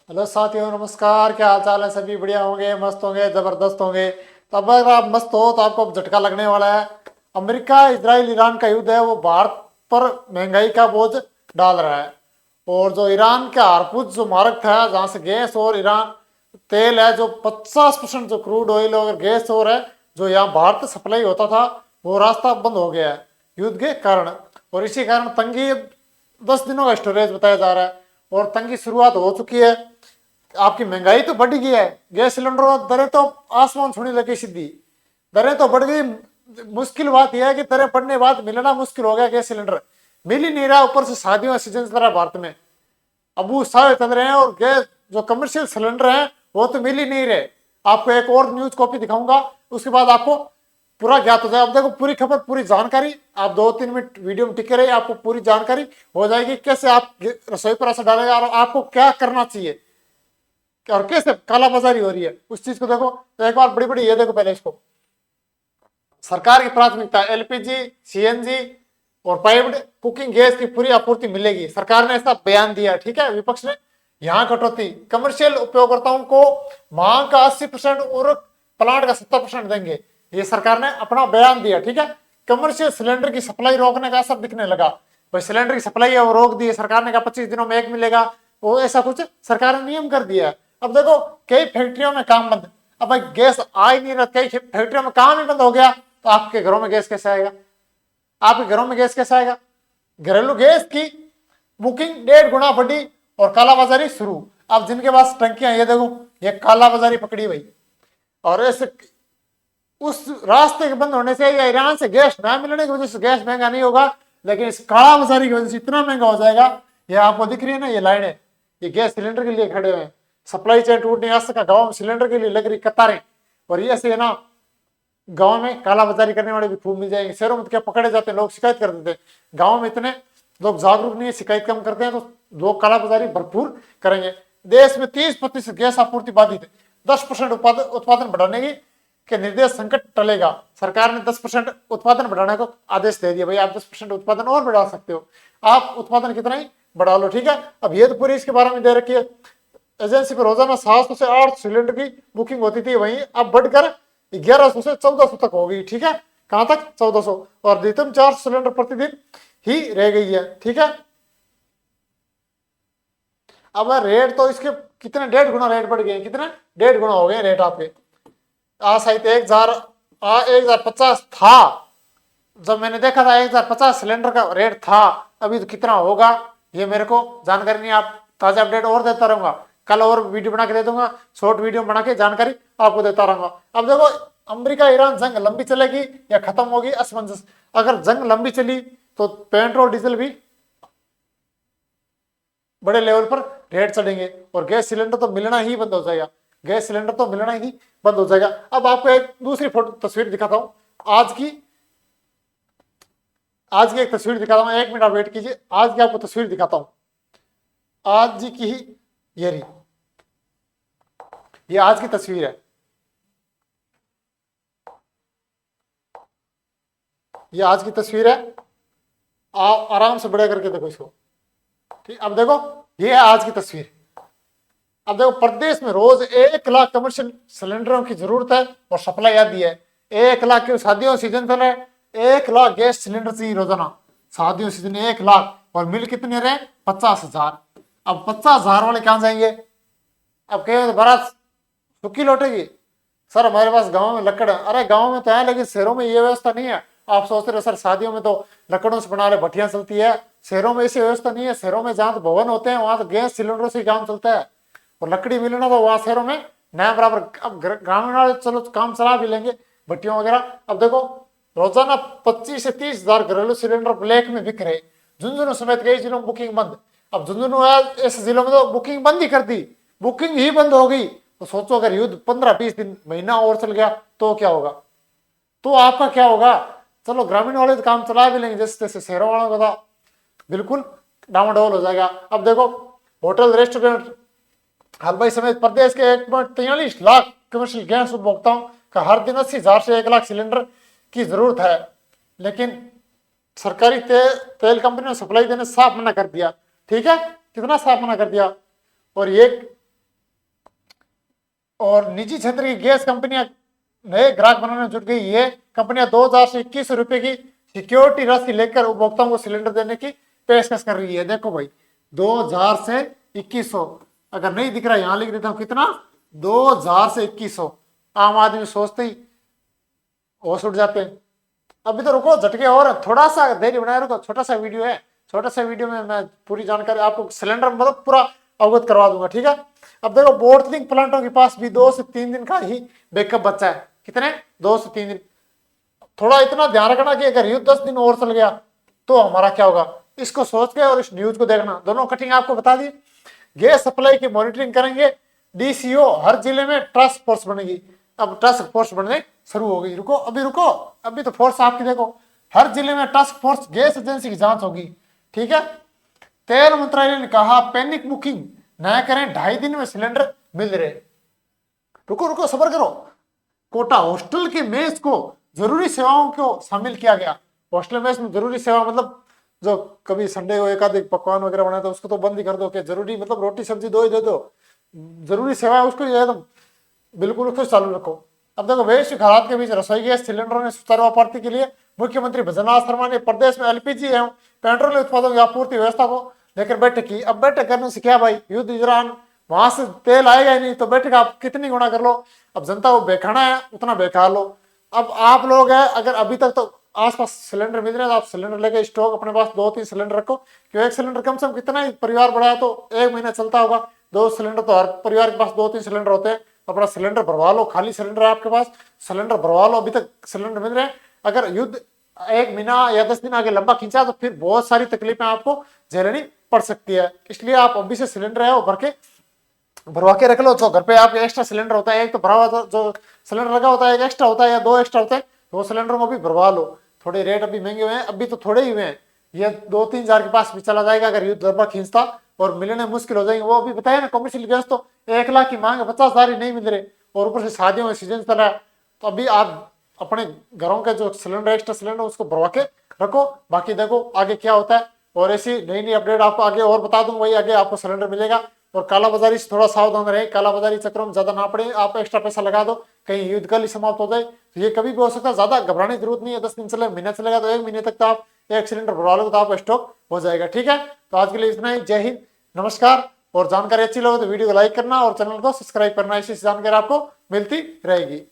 Hello साथियों, नमस्कार। क्या हाल चाल है? सभी बढ़िया होंगे, मस्त होंगे, जबरदस्त होंगे। तो अब अगर आप मस्त हो तो आपको झटका लगने वाला है। अमेरिका इजराइल ईरान का युद्ध है, वो भारत पर महंगाई का बोझ डाल रहा है। और जो ईरान का हारपुज जो मार्ग था, जहां से गैस और ईरान तेल है, जो 50% जो क्रूड ऑयल और गैस और है जो यहाँ भारत सप्लाई होता था, वो रास्ता बंद हो गया है युद्ध के कारण। और इसी कारण तंगी 10 दिनों का स्टोरेज बताया जा रहा है। और तंगी शुरुआत हो चुकी है। आपकी महंगाई तो बढ़ गई है, गैस सिलेंडर दरें तो आसमान छूने लगी सीधी। दरें तो बढ़ गई। मुश्किल बात यह है कि दरें बढ़ने के बाद मिलना मुश्किल हो गया। गैस सिलेंडर मिल ही नहीं रहा, ऊपर से शादियों का सीजन चल रहा है भारत में। अब वो सारे चल रहे हैं और गैस जो कमर्शियल सिलेंडर हैं वो तो मिल ही नहीं रहे। आपको एक और न्यूज कॉपी दिखाऊंगा, उसके बाद आपको पूरा ज्ञात हो जाए। अब देखो, पूरी खबर पूरी जानकारी आप 2-3 मिनट वीडियो में टिके रहिए, आपको पूरी जानकारी हो जाएगी कैसे आप रसोई पर असर डालेगा और आपको क्या करना चाहिए और कैसे कालाबाजारी हो रही है उस चीज को देखो। तो एक बार बड़ी बड़ी ये देखो, पहले इसको सरकार की प्राथमिकता एलपीजी, सीएनजी और पाइप्ड कुकिंग गैस की पूरी आपूर्ति मिलेगी, सरकार ने ऐसा बयान दिया। ठीक है, विपक्ष ने यहाँ कटौती, कमर्शियल उपयोगकर्ताओं को मांग का 80% और प्लांट का 70% देंगे, ये सरकार ने अपना बयान दिया। ठीक है, कमर्शियल सिलेंडर की सप्लाई रोकने का असर दिखने लगा। भाई सिलेंडर की सप्लाई है वो रोक दी सरकार ने, कहा 25 दिनों में एक मिलेगा, वो ऐसा कुछ सरकार ने नियम कर दिया। अब देखो, कई फैक्ट्रियों में काम बंद। अब भाई गैस आ ही नहीं रहा, कई फैक्ट्रियों में काम ही बंद हो गया, तो आपके घरों में गैस कैसे आएगा? आपके घरों में गैस कैसे आएगा? घरेलू गैस की बुकिंग 1.5 गुना बढ़ी और कालाबाजारी शुरू। अब जिनके पास टंकियां, ये देखो, ये कालाबाजारी पकड़ी भाई। और ऐसे उस रास्ते के बंद होने से या ईरान से गैस ना मिलने की वजह से गैस महंगा नहीं होगा, लेकिन इस कालाबाजारी की वजह से इतना महंगा हो जाएगा। ये आपको दिख रही है ना, ये लाइनें, ये गैस सिलेंडर के लिए खड़े हुए हैं। सप्लाई चेन टूट नहीं आ सका, गाँव में सिलेंडर के लिए लग रही कतारें। और ये ऐसे है ना, गांव में कालाबाजारी करने वाले भी खूब मिल जाएंगे। शहरों में तो क्या पकड़े जाते हैं, लोग शिकायत कर देते हैं। गांव में इतने लोग जागरूक नहीं है, शिकायत कम करते हैं, तो लोग कालाबाजारी भरपूर करेंगे। देश में 30% गैस आपूर्ति बाधित है। 10% उत्पादन बढ़ाने के निर्देश, संकट टलेगा। सरकार ने 10% उत्पादन बढ़ाने को आदेश दे दिया। भाई आप 10% उत्पादन और बढ़ा सकते हो, आप उत्पादन कितना ही बढ़ा लो। ठीक है, अब ये तो पूरी इसके बारे में दे रखी है। एजेंसी पर रोजाना 700 से 800 सिलेंडर की बुकिंग होती थी, वहीं अब बढ़कर 1100 से 1400 तक हो गई। ठीक है, कहां तक? 1400। और अधिकतम 400 सिलेंडर प्रतिदिन ही रह गई है। ठीक है, अब रेट तो इसके कितने 1.5 गुना रेट बढ़ गए। कितने? 1.5 गुना हो गए रेट आपके। शायद 1050 था जब मैंने देखा था, 1050 सिलेंडर का रेट था। अभी तो कितना होगा ये मेरे को जानकारी नहीं। आप ताजा अपडेट और देता रहूंगा, कल और वीडियो बना के दे दूंगा, शॉर्ट वीडियो बना के जानकारी आपको देता रहूंगा। अब देखो, अमेरिका ईरान जंग लंबी चलेगी या खत्म होगी, असमंजस। अगर जंग लंबी चली तो पेट्रोल डीजल भी बड़े लेवल पर रेट चढ़ेंगे और गैस सिलेंडर तो मिलना ही बंद हो जाएगा। गैस सिलेंडर तो मिलना ही बंद हो जाएगा। अब आपको एक दूसरी फोटो तस्वीर दिखाता हूं, आज की एक तस्वीर दिखाता हूं। 1 मिनट आप वेट कीजिए, आज की आपको तस्वीर दिखाता हूं। आज की ही ये रही, ये आज की तस्वीर है। ये आज की तस्वीर है, आप आराम से बड़े करके देखो इसको। ठीक, अब देखो, ये है आज की तस्वीर। अब देखो, प्रदेश में रोज 1 लाख कमर्शियल सिलेंडरों की जरूरत है और सप्लाई आती है 1 लाख की। शादियों सीजन चल रहा है, 1 लाख गैस सिलेंडर चाहिए रोजाना। शादियों सीजन 1 लाख, और मिल कितने रहे? 50,000। अब 50,000 वाले कहां जाएंगे? अब कहे बारात सुखी लौटेगी? सर हमारे पास गांव में लकड़ है। अरे गांव में तो है, लेकिन शहरों में ये व्यवस्था नहीं है। आप सोचते रहे सर शादियों में तो लकड़ों से बना रहे भट्टियां चलती है, शहरों में ऐसी व्यवस्था नहीं है। शहरों में जहां तो भवन होते हैं वहां तो गैस सिलेंडरों से काम चलता है, और लकड़ी मिलना तो वहां शहरों में नया बराबर। अब ग्रामीण वाले चलो काम चला भी लेंगे, भट्टियों वगैरह। अब देखो, रोजाना 25 से 30,000 घरेलू सिलेंडर ब्लैक में बिक रहे। झुंझुनू समेत कई जिलों में बुकिंग बंद। अब झुंझुनू ऐसे जिलों में तो बुकिंग बंद ही कर दी, बुकिंग ही बंद हो गई। तो सोचो अगर युद्ध 15-20 दिन, महीना और चल गया तो क्या होगा? तो आपका क्या होगा? चलो ग्रामीण वाले तो काम चला भी लेंगे, जैसे तैसे। शहरों वालों का तो बिल्कुल डामाडोल हो जाएगा। अब देखो, होटल रेस्टोरेंट हलवाई समेत प्रदेश के 1.43 लाख कमर्शियल गैस उपभोक्ताओं का हर दिन 80,000 से 1 लाख सिलेंडर की जरूरत है, लेकिन सरकारी तेल कंपनी ने सप्लाई देने साफ मना कर दिया। ठीक है, कितना साफ मना कर दिया। और ये और निजी क्षेत्र की गैस कंपनियां नए ग्राहक बनाने में जुट गई। ये कंपनियां 2000 से 2100 रुपए की सिक्योरिटी राशि लेकर उपभोक्ताओं को सिलेंडर देने की पेशकश कर रही है। देखो भाई 2000 से 2100, अगर नहीं दिख रहा यहां लिख देता हूं कितना, 2000 से 2100। आम आदमी सोचते ही होश उठ जाते हैं। अभी तो रुको झटके और थोड़ा सा देरी बनाए रुको, छोटा सा वीडियो है, छोटा सा वीडियो में मैं पूरी जानकारी आपको सिलेंडर मतलब पूरा अवगत करवा दूंगा, ठीक है। अब देखो बोटलिंग प्लांटों के पास भी 2 से 3 दिन का ही बैकअप बचा है। कितने? 2 से 3 दिन। थोड़ा इतना ध्यान रखना कि अगर युद्ध 10 दिन और चल गया तो हमारा क्या होगा, इसको सोच के और इस न्यूज को देखना। दोनों कटिंग आपको बता दी। गैस सप्लाई की मॉनिटरिंग करेंगे डीसीओ, हर जिले में टास्क फोर्स बनेगी। अब टास्क फोर्स बनने शुरू हो गई। रुको अभी तो फोर्स आपकी देखो, हर जिले में टास्क फोर्स गैस एजेंसी की जांच होगी, ठीक है। तेल मंत्रालय ने कहा पैनिक बुकिंग न करें, 2.5 दिन में सिलेंडर मिल रहे। रुको सबर करो। कोटा हॉस्टल के मेस को जरूरी सेवाओं को शामिल किया गया। हॉस्टल मेस में जरूरी सेवा मतलब जो कभी संडे को एक आध पकवान वगैरह बनाए तो उसको तो बंद ही कर दो, कि जरूरी मतलब रोटी सब्जी दो ही दे दो, जरूरी सेवा उसको एकदम बिल्कुल उसको चालू रखो। अब देखो वैश्विक हालात के बीच रसोई गैस सिलेंडरों ने सुचारू आपूर्ति के लिए मुख्यमंत्री भजनलाल शर्मा ने प्रदेश में एलपीजी एवं पेट्रोलियम उत्पादों की आपूर्ति व्यवस्था को लेकर बैठक की। अब बैठक करने से क्या भाई, युद्ध दौरान वहां से तेल आएगा ही नहीं, तो बैठक आप कितनी गुना कर लो। अब जनता को बेखाना है उतना बेखा लो। अब आप लोग है, अगर अभी तक तो आसपास सिलेंडर मिल रहे हैं तो आप सिलेंडर लेके स्टॉक अपने पास 2-3 सिलेंडर रखो, क्योंकि एक सिलेंडर कम से कम कितना ही परिवार बढ़ाया तो 1 महीना चलता होगा। 2 सिलेंडर तो हर परिवार के पास 2-3 सिलेंडर होते हैं। अपना सिलेंडर भरवा लो, खाली सिलेंडर है आपके पास, सिलेंडर भरवा लो। अभी तक सिलेंडर मिल रहे हैं। अगर युद्ध 1 महीना या 10 दिन आगे लंबा खींचा तो फिर बहुत सारी तकलीफें आपको झेलनी पड़ सकती है। इसलिए आप अभी से सिलेंडर है वो भरवा के रख लो। जो घर पे आपके एक्स्ट्रा सिलेंडर होता है, एक तो भरा हुआ जो सिलेंडर लगा होता है एक एक्स्ट्रा होता है या 2 एक्स्ट्रा होते हैं, तो वो सिलेंडर को भी भरवा लो। थोड़े रेट अभी महंगे हुए हैं, अभी तो थोड़े ही हुए हैं, ये 2-3 हजार के पास भी चला जाएगा अगर युद्ध लंबा खींचता और मिलने मुश्किल हो जाएंगे। वो अभी बताया ना, कमर्शियल गैस तो 1 लाख की मांग है, 50 हजार ही नहीं मिल रहे, और ऊपर से शादियों में सीजन चल रहा है। तो अभी आप अपने घरों के जो सिलेंडर एक्स्ट्रा सिलेंडर उसको भरवा के रखो। बाकी देखो आगे क्या होता है, और ऐसी नई अपडेट आपको आगे और बता दूंगा, वही आगे आपको सिलेंडर मिलेगा। और कालाबाजारी से थोड़ा सावधान रहे, कालाबाजारी चक्रों में ज्यादा ना पड़े। आप एक्स्ट्रा पैसा लगा दो, कहीं युद्ध कल ही समाप्त हो जाए तो ये कभी भी हो सकता है। ज्यादा घबराने की जरूरत नहीं है। 10 दिन चले, महीना चलेगा तो 1 महीने तक तो आप 1 सिलेंडर भरवा लो तो आपका स्टॉक हो जाएगा, ठीक है। तो आज के लिए इतना ही। जय हिंद, नमस्कार। और जानकारी अच्छी लगे तो वीडियो को लाइक करना और चैनल को सब्सक्राइब करना, इसी जानकारी आपको मिलती रहेगी।